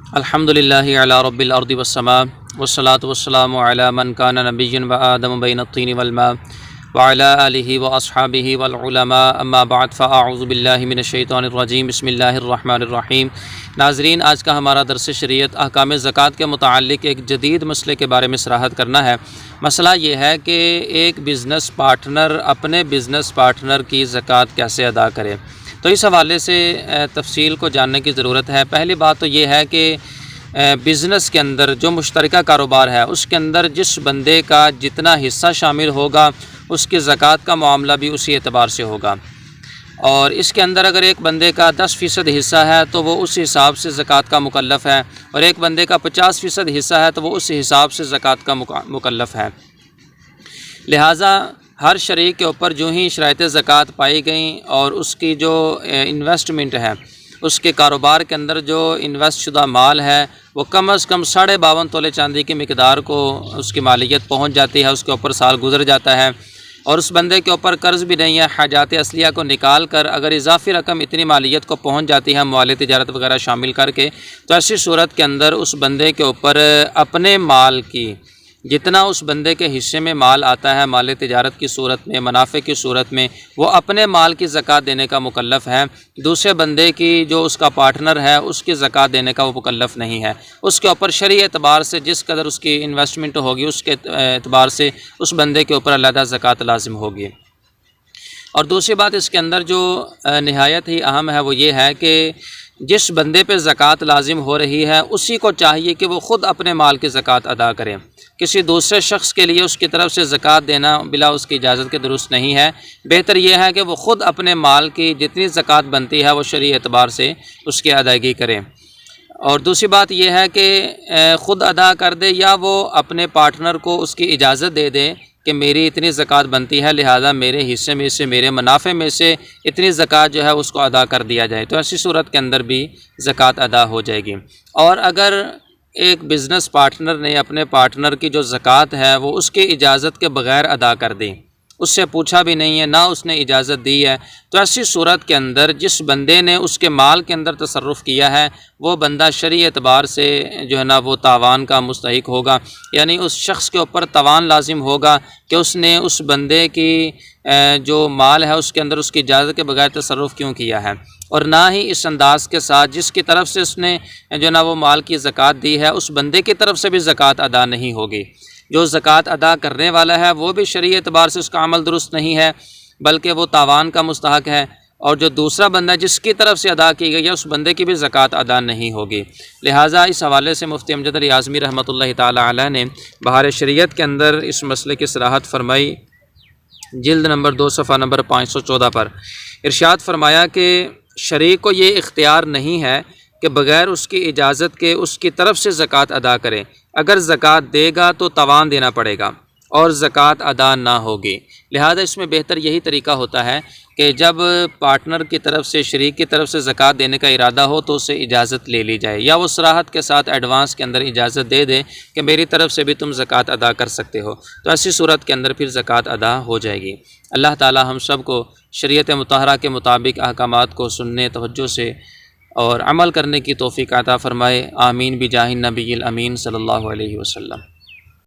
अल्हम्दुलिल्लाहि अला रब्बिल अर्दि वस्समा वस्सलातु वस्सलामु अला मन काना नबिय्यन व आदम बैन अत्तीन वल मा व अला आलिहि व अस्हाबिहि वल उलमा अम्मा बाद फ़अऊज़ु बिल्लाहि मिनश शैतानिर रजीम बिस्मिल्लाहिर रहमानिर रहीम। नाज़रीन, आज का हमारा दर्स शरीयत अहकाम ज़कात के मुताल्लिक़ एक जदीद मसले के बारे में सराहत करना है। मसला ये है कि एक बिज़नेस पार्टनर अपने बिज़नेस पार्टनर की ज़कात कैसे अदा करे। तो इस हवाले से तफसील को जानने की ज़रूरत है। पहली बात तो ये है कि बिज़नेस के अंदर जो मुश्तरका कारोबार है उसके अंदर जिस बंदे का जितना हिस्सा शामिल होगा उसकी ज़कात का मामला भी उसी एतबार से होगा। और इसके अंदर अगर एक बंदे का 10% हिस्सा है तो वो उस हिसाब से ज़कात का मुकल्लफ़ है, और एक बंदे का 50% हिस्सा है तो वो उस हिसाब से ज़कात का मुकल्लफ़ है। लिहाजा हर शरीक के ऊपर जो ही शराइत ज़कात पाई गई और उसकी जो इन्वेस्टमेंट है, उसके कारोबार के अंदर जो इन्वेस्ट शुदा माल है वो कम अज़ कम 52.5 तोले चांदी की मिकदार को उसकी मालियत पहुंच जाती है, उसके ऊपर साल गुजर जाता है और उस बंदे के ऊपर कर्ज़ भी नहीं है। हाजात असलिया को निकाल कर अगर इजाफ़ी रकम इतनी मालियत को पहुंच जाती है माल तिजारत वगैरह शामिल करके, तो ऐसी सूरत के अंदर उस बंदे के ऊपर अपने माल की जितना उस बंदे के हिस्से में माल आता है माल तिजारत की सूरत में, मुनाफे की सूरत में, वो अपने माल की ज़कात देने का मुकल्लफ़ है। दूसरे बंदे की जो उसका पार्टनर है उसकी ज़कात देने का वो मुकल्लफ़ नहीं है। उसके ऊपर शरई एतबार से जिस कदर उसकी इन्वेस्टमेंट होगी उसके एतबार से उस बंदे के ऊपर अलहदा ज़कात लाजिम होगी। और दूसरी बात इसके अंदर जो नहायत ही अहम है वो ये है कि जिस बंदे पे ज़कात लाजिम हो रही है उसी को चाहिए कि वो ख़ुद अपने माल की ज़कात अदा करें। किसी दूसरे शख्स के लिए उसकी तरफ से ज़कात देना बिला उसकी इजाज़त के दुरुस्त नहीं है। बेहतर यह है कि वो ख़ुद अपने माल की जितनी ज़कात बनती है वो शरई एतबार से उसकी अदायगी करें। और दूसरी बात यह है कि ख़ुद अदा कर दे या वो अपने पार्टनर को उसकी इजाज़त दे दे कि मेरी इतनी ज़कात बनती है, लिहाजा मेरे हिस्से में से, मेरे मुनाफे में से इतनी ज़कात जो है उसको अदा कर दिया जाए, तो ऐसी सूरत के अंदर भी ज़कात अदा हो जाएगी। और अगर एक बिज़नेस पार्टनर ने अपने पार्टनर की जो ज़कात है वो उसकी इजाज़त के बग़ैर अदा कर दी, उससे पूछा भी नहीं है, ना उसने इजाज़त दी है, तो ऐसी सूरत के अंदर जिस बंदे ने उसके माल के अंदर तसर्रुफ़ किया है वो बंदा शरई एतबार से जो है ना वो तावान का मुस्तहिक होगा। यानी उस शख्स के ऊपर तावान लाजिम होगा कि उसने उस बंदे की जो माल है उसके अंदर उसकी इजाज़त के बगैर तसर्रुफ़ क्यों किया है। और ना ही इस अंदाज़ के साथ जिसकी तरफ से उसने जो ना वो माल की ज़कात दी है उस बंदे की तरफ से भी ज़कात अदा नहीं होगी। जो ज़कात अदा करने वाला है वो भी शरई एतबार से उसका अमल दुरुस्त नहीं है बल्कि वो तावान का मुस्तहक है, और जो दूसरा बंदा जिसकी तरफ से अदा की गई है उस बंदे की भी ज़कात अदा नहीं होगी। लिहाजा इस हवाले से मुफ्ती अमजद अली आज़मी रहमतुल्लाहि ताला अलैह ने बहार शरीयत के अंदर इस मसले की सराहत फरमाई। जिल्द नंबर 2 सफ़ा नंबर 514 पर इरशाद फरमाया कि शरीक को ये इख्तियार नहीं है कि बग़ैर उसकी इजाज़त के उसकी तरफ से ज़कात अदा करें। अगर ज़कात देगा तो तवान देना पड़ेगा और ज़कात अदा ना होगी। लिहाजा इसमें बेहतर यही तरीका होता है कि जब पार्टनर की तरफ से, शरीक की तरफ से ज़कात देने का इरादा हो तो उससे इजाज़त ले ली जाए, या वो सराहत के साथ एडवांस के अंदर इजाज़त दे दें कि मेरी तरफ से भी तुम ज़कात अदा कर सकते हो, तो ऐसी सूरत के अंदर फिर ज़कात अदा हो जाएगी। अल्लाह ताला हम सब को शरीयत मुतहरा के मुताबिक अहकामात को सुनने, तवज्जो से और अमल करने की तौफ़ीक़ अता फ़रमाए। आमीन बिजाहिन नबील अमीन सल्लल्लाहु अलैहि वसल्लम।